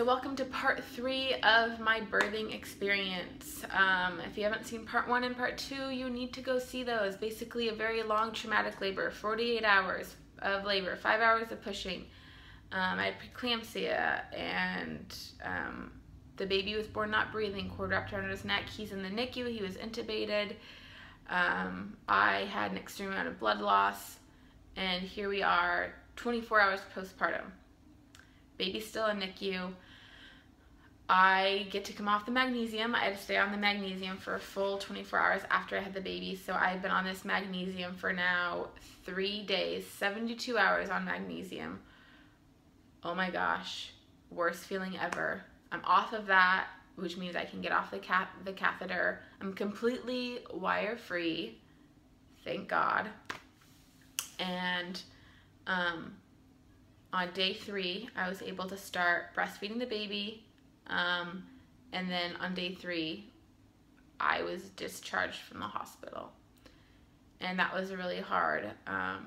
welcome to part 3 of my birthing experience. If you haven't seen part 1 and part 2, you need to go see those. Basically a very long traumatic labor, 48 hours of labor, 5 hours of pushing. I had preeclampsia, and the baby was born not breathing, cord wrapped around his neck. He's in the NICU, he was intubated. I had an extreme amount of blood loss, and here we are 24 hours postpartum. Baby's still in NICU. I get to come off the magnesium. I had to stay on the magnesium for a full 24 hours after I had the baby. So I've been on this magnesium for now 3 days, 72 hours on magnesium. Oh my gosh, worst feeling ever. I'm off of that, which means I can get off the catheter. I'm completely wire free, thank God. And on day 3, I was able to start breastfeeding the baby, and then on day 3, I was discharged from the hospital. And that was really hard,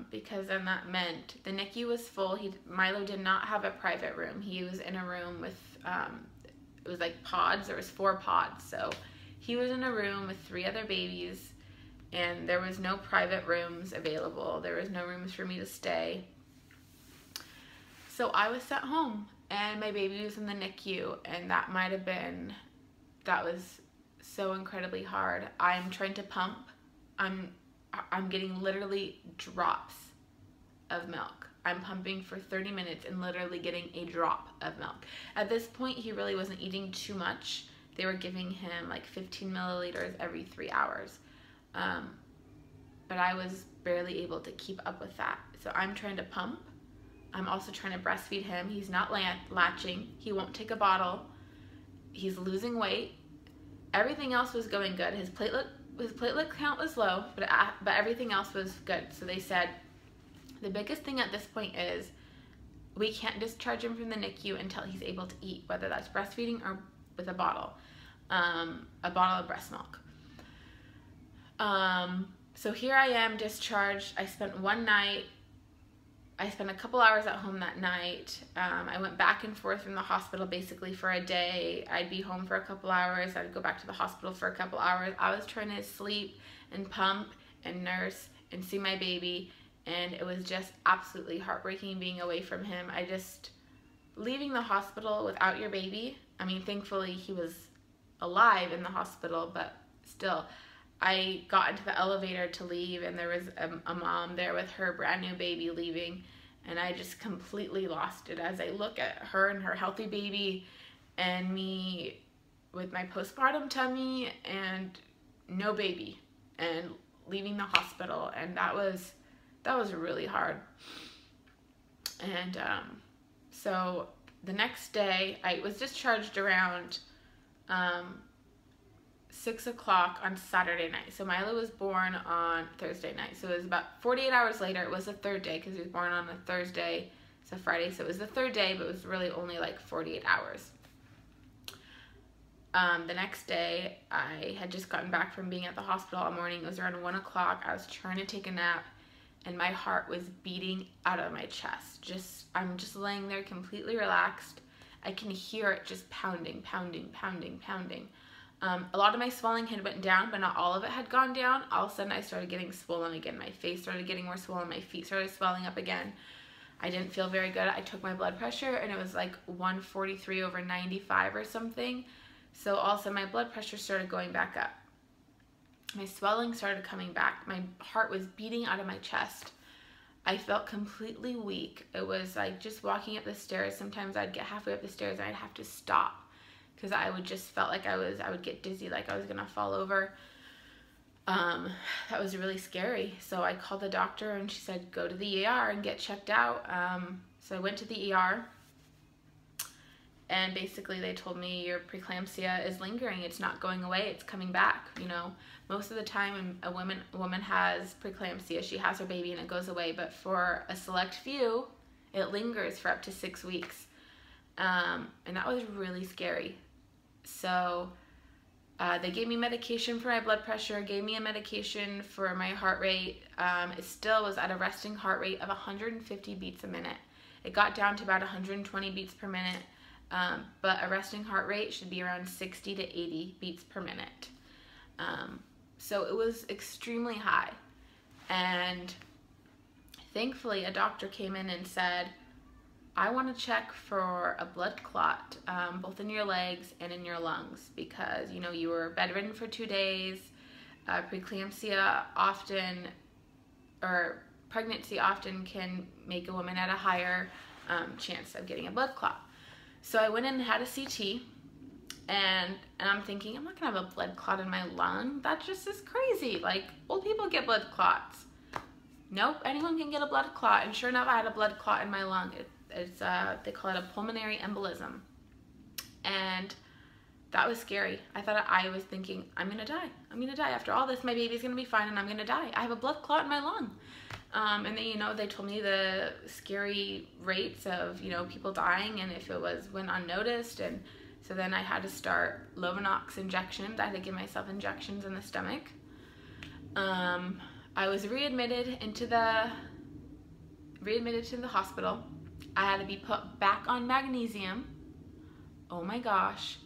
because then that meant the NICU was full. Milo did not have a private room. He was in a room with, it was like pods. There was 4 pods. So he was in a room with 3 other babies, and there was no private rooms available. There was no rooms for me to stay. So I was sent home, and my baby was in the NICU, and that was so incredibly hard. I'm trying to pump. I'm getting literally drops of milk. I'm pumping for 30 minutes and literally getting a drop of milk. At this point, he really wasn't eating too much. They were giving him like 15 milliliters every 3 hours. But I was barely able to keep up with that. So I'm trying to pump. I'm also trying to breastfeed him. He's not latching. He won't take a bottle. He's losing weight. Everything else was going good. His platelet count was low, but everything else was good. So they said the biggest thing at this point is we can't discharge him from the NICU until he's able to eat, whether that's breastfeeding or with a bottle of breast milk. So here I am discharged. I spent a couple hours at home that night. I went back and forth from the hospital basically for a day. I'd be home for a couple hours. I'd go back to the hospital for a couple hours. I was trying to sleep and pump and nurse and see my baby, and it was just absolutely heartbreaking being away from him. Leaving the hospital without your baby, I mean, thankfully he was alive in the hospital, but still, I got into the elevator to leave, and there was a mom there with her brand new baby leaving, and I just completely lost it as I look at her and her healthy baby and me with my postpartum tummy and no baby and leaving the hospital, and that was really hard. And so the next day, I was discharged around 6 o'clock on Saturday night. So Milo was born on Thursday night. So it was about 48 hours later. It was the 3rd day because he was born on a Thursday. It's a Friday. So it was the 3rd day, but it was really only like 48 hours. The next day, I had just gotten back from being at the hospital all morning. It was around 1 o'clock. I was trying to take a nap, and my heart was beating out of my chest. I'm just laying there completely relaxed. I can hear it just pounding, pounding, pounding, pounding. A lot of my swelling had went down, but not all of it had gone down. All of a sudden, I started getting swollen again. My face started getting more swollen. My feet started swelling up again. I didn't feel very good. I took my blood pressure, and it was like 143/95 or something. So also, my blood pressure started going back up. My swelling started coming back. My heart was beating out of my chest. I felt completely weak. It was like just walking up the stairs. Sometimes I'd get halfway up the stairs, and I'd have to stop, because I would just felt like I would get dizzy, like I was gonna fall over. That was really scary. So I called the doctor, and she said, go to the ER and get checked out. So I went to the ER, and basically they told me your preeclampsia is lingering. It's not going away. It's coming back. You know, most of the time when a woman has preeclampsia, she has her baby and it goes away. But for a select few, it lingers for up to 6 weeks. And that was really scary. So they gave me medication for my blood pressure, gave me a medication for my heart rate. It still was at a resting heart rate of 150 beats a minute. It got down to about 120 beats per minute. but a resting heart rate should be around 60 to 80 beats per minute. So it was extremely high. And thankfully, a doctor came in and said, I want to check for a blood clot, both in your legs and in your lungs, because, you know, you were bedridden for 2 days. Preeclampsia often, or pregnancy often, can make a woman at a higher chance of getting a blood clot. So I went in and had a CT, and I'm thinking, I'm not gonna have a blood clot in my lung. That just is crazy. Like, old people get blood clots. Nope, anyone can get a blood clot. And sure enough, I had a blood clot in my lung. They call it a pulmonary embolism. And that was scary. I was thinking, I'm gonna die. I'm gonna die. After all this, my baby's gonna be fine and I'm gonna die. I have a blood clot in my lung. And then, you know, they told me the scary rates of, you know, people dying, and if it went unnoticed. And so then I had to start Lovenox injections. I had to give myself injections in the stomach. I was readmitted to the hospital. I had to be put back on magnesium. Oh my gosh.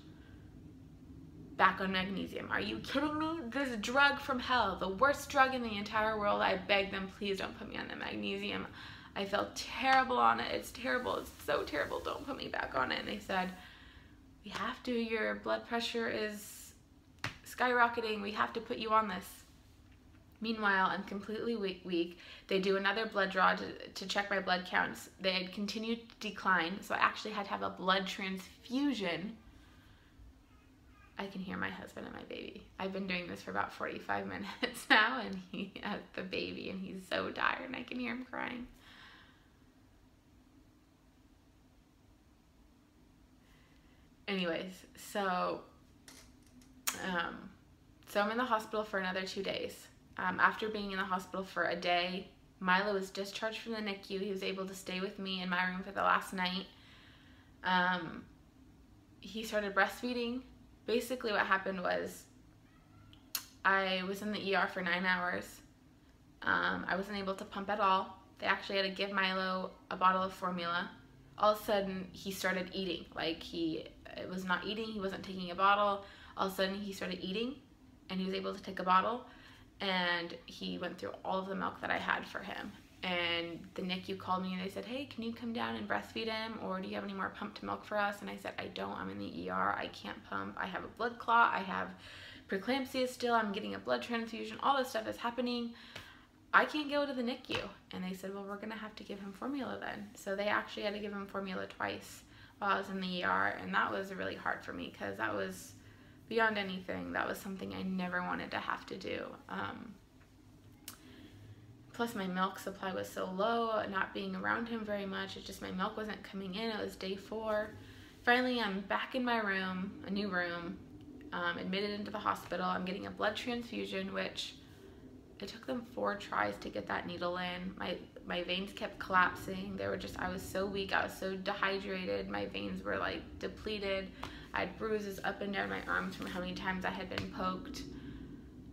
Back on magnesium. Are you kidding me? This drug from hell, the worst drug in the entire world. I begged them, please don't put me on the magnesium. I felt terrible on it. It's terrible. It's so terrible. Don't put me back on it. And they said, we have to. Your blood pressure is skyrocketing. We have to put you on this. Meanwhile, I'm completely weak. They do another blood draw to check my blood counts. They had continued to decline, so I actually had to have a blood transfusion. I can hear my husband and my baby. I've been doing this for about 45 minutes now, and he has the baby, and he's so tired, and I can hear him crying. Anyways, so I'm in the hospital for another 2 days. After being in the hospital for a day, Milo was discharged from the NICU. He was able to stay with me in my room for the last night. He started breastfeeding. Basically what happened was I was in the ER for 9 hours. I wasn't able to pump at all. They actually had to give Milo a bottle of formula. All of a sudden, he started eating. Like, he was not eating. He wasn't taking a bottle. All of a sudden, he started eating, and he was able to take a bottle. And he went through all of the milk that I had for him. And the NICU called me and they said, hey, can you come down and breastfeed him, or do you have any more pumped milk for us? And I said, I don't. I'm in the ER. I can't pump. I have a blood clot. I have preeclampsia still. I'm getting a blood transfusion. All this stuff is happening. I can't go to the NICU. And they said, well, we're going to have to give him formula then. So they actually had to give him formula twice while I was in the ER. And that was really hard for me because that was beyond anything. That was something I never wanted to have to do. Plus my milk supply was so low, not being around him very much. It's just my milk wasn't coming in. It was day 4. Finally, I'm back in my room, a new room, admitted into the hospital. I'm getting a blood transfusion, which it took them 4 tries to get that needle in. My veins kept collapsing. I was so weak. I was so dehydrated. My veins were like depleted. I had bruises up and down my arms from how many times I had been poked.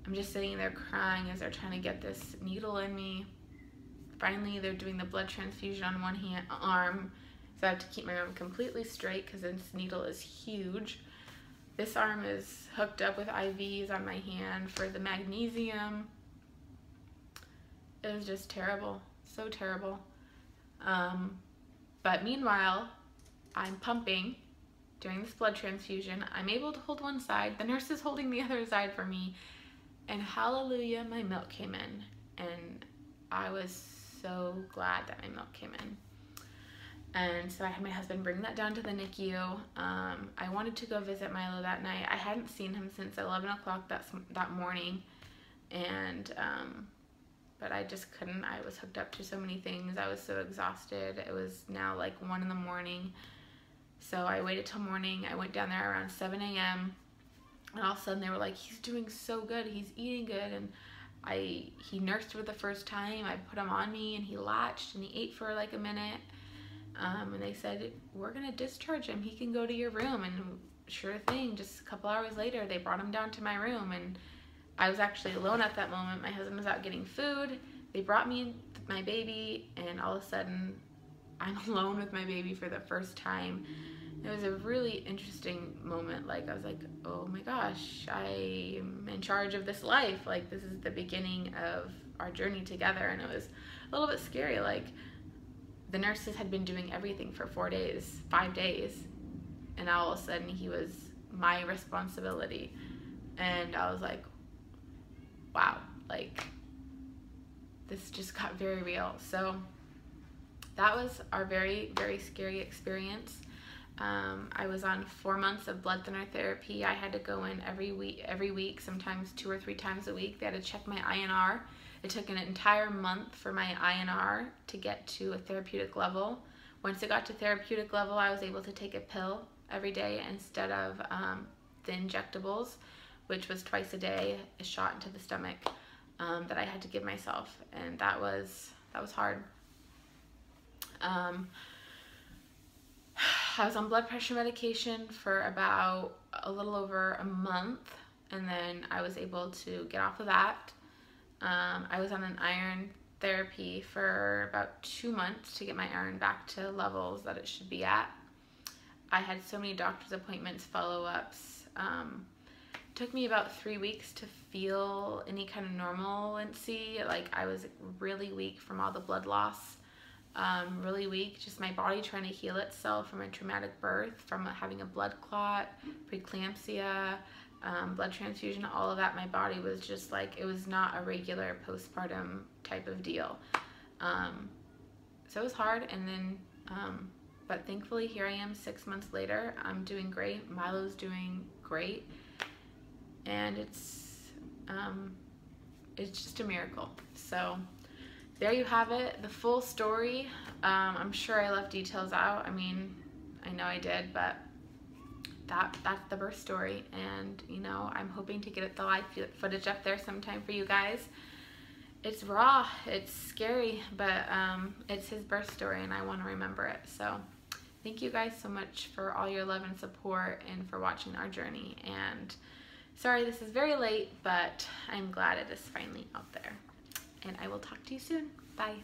I'm just sitting there crying as they're trying to get this needle in me. Finally, they're doing the blood transfusion on one arm, so I have to keep my arm completely straight because this needle is huge. This arm is hooked up with IVs on my hand for the magnesium. It was just terrible, so terrible. But meanwhile, I'm pumping during this blood transfusion. I'm able to hold one side. The nurse is holding the other side for me. And hallelujah, my milk came in. And I was so glad that my milk came in. And so I had my husband bring that down to the NICU. I wanted to go visit Milo that night. I hadn't seen him since 11 o'clock that morning. And, but I just couldn't. I was hooked up to so many things. I was so exhausted. It was now like 1 in the morning. So I waited till morning. I went down there around 7 a.m. And all of a sudden they were like, he's doing so good, he's eating good. And he nursed for the first time. I put him on me and he latched and he ate for like a minute. And they said, we're gonna discharge him. He can go to your room. And sure thing, just a couple hours later, they brought him down to my room. And I was actually alone at that moment. My husband was out getting food. They brought me my baby, and all of a sudden I'm alone with my baby for the first time. It was a really interesting moment. Like, I was like, oh my gosh, I'm in charge of this life. Like, this is the beginning of our journey together. And it was a little bit scary. Like, the nurses had been doing everything for 4 days, 5 days, and now all of a sudden he was my responsibility. And I was like, wow, like, this just got very real. So that was our very, very scary experience. I was on 4 months of blood thinner therapy. I had to go in every week, sometimes 2 or 3 times a week. They had to check my INR. It took an entire month for my INR to get to a therapeutic level. Once it got to therapeutic level, I was able to take a pill every day instead of the injectables, which was twice a day, a shot into the stomach that I had to give myself, and that was hard. I was on blood pressure medication for about a little over a month, and then I was able to get off of that. I was on an iron therapy for about 2 months to get my iron back to levels that it should be at. I had so many doctor's appointments, follow-ups. Took me about 3 weeks to feel any kind of normalcy. Like, I was really weak from all the blood loss. Really weak, just my body trying to heal itself from a traumatic birth, from having a blood clot, preeclampsia, blood transfusion, all of that. My body was just like, it was not a regular postpartum type of deal. So it was hard, and then, but thankfully here I am 6 months later. I'm doing great. Milo's doing great, and it's just a miracle. So there you have it, the full story. I'm sure I left details out. I mean, I know I did, but that's the birth story. And, you know, I'm hoping to get the live footage up there sometime for you guys. It's raw, it's scary, but it's his birth story, and I want to remember it. So thank you guys so much for all your love and support and for watching our journey. And sorry this is very late, but I'm glad it is finally out there. And I will talk to you soon. Bye.